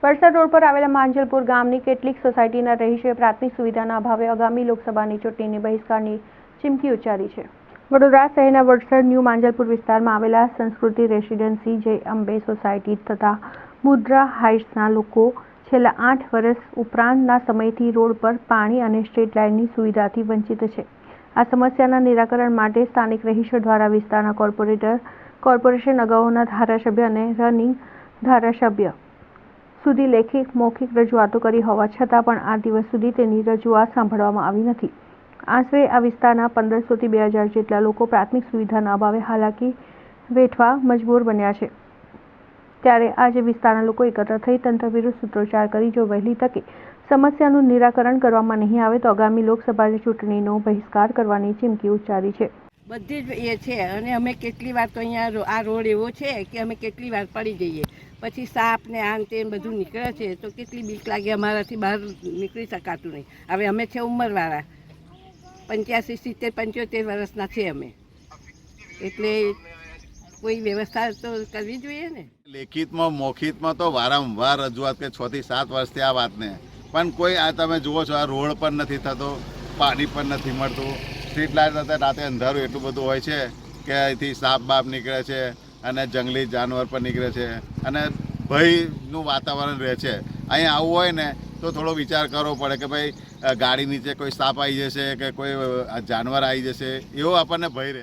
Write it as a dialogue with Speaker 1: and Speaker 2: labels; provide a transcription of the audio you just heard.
Speaker 1: Valsad road પર આવેલા માંજલપુર ગામની કેટલીક સોસાયટીના રહીશોએ પ્રાથમિક સુવિધાના અભાવે આગામી લોકસભાની ચૂંટણીની બહિષ્કારની ચીમકી ઉચ્ચારી છે। વડોદરા શહેરના વલસાડ ન્યૂ માંજલપુર વિસ્તારમાં આવેલા સંસ્કૃતિ રેસિડેન્સી જય અંબે સોસાયટી તથા મુદ્રા હાઇટ્સના લોકો છેલ્લા 8 વર્ષ ઉપરાંતના સમયથી રોડ પર પાણી અને સ્ટ્રીટ લાઇટની સુવિધાથી વંચિત છે। આ સમસ્યાના નિરાકરણ માટે સ્થાનિક રહીશો દ્વારા વિસ્તારના કોર્પોરેશન અગાઉના ધારાસભ્ય અને રનિંગ ધારાસભ્ય સુધી લેખિત મૌખિક રજૂઆતો કરી હોવા છતાં પણ આ દિવસ સુધી તેની રજૂઆત સાંભળવામાં આવી નથી। આશરે આ વિસ્તારના 1500 થી 2000 જેટલા લોકો પ્રાથમિક સુવિધાના અભાવે હાલાકી વેઠવા મજબૂર બન્યા છે। ત્યારે આજે વિસ્તારના લોકો એકત્ર થઈ તંત્ર વિરુદ્ધ સૂત્રોચ્ચાર કરી જો વહેલી તકે સમસ્યાનું નિરાકરણ કરવામાં નહીં આવે તો આગામી લોકસભાની ચૂંટણીનો બહિષ્કાર કરવાની ચીમકી ઉચ્ચારી છે।
Speaker 2: બધી જ એ છે અને અમે કેટલી વાર તો અહીંયા આ રોડ એવો છે કે અમે કેટલી વાર પડી જઈએ, પછી સાપ ને આન તે બધું નીકળે છે તો કેટલી બીક લાગે, અમારાથી બહાર નીકળી શકાતું નહીં। હવે અમે છે ઉંમરવાળા, 85, 70, 75 વર્ષના છે અમે, એટલે કોઈ વ્યવસ્થા તો કરવી જોઈએ ને।
Speaker 3: લેખિતમાં મૌખિકમાં તો વારંવાર રજૂઆત કે 6 થી 7 વર્ષથી આ વાતને, પણ કોઈ આ તમે જુઓ છો આ રોડ પણ નથી થતો, પાણી પણ નથી મળતું, સ્ટ્રીટ લાઇટ હતા રાતે અંધારું એટલું બધું હોય છે કે અહીંથી સાપ બાપ નીકળે છે અને જંગલી જાનવર પણ નીકળે છે અને ભયનું વાતાવરણ રહે છે। અહીં આવવું હોય ને તો થોડો વિચાર કરવો પડે કે ભાઈ ગાડી નીચે કોઈ સાપ આવી જશે કે કોઈ જાનવર આવી જશે, એવો આપણને ભય રહે।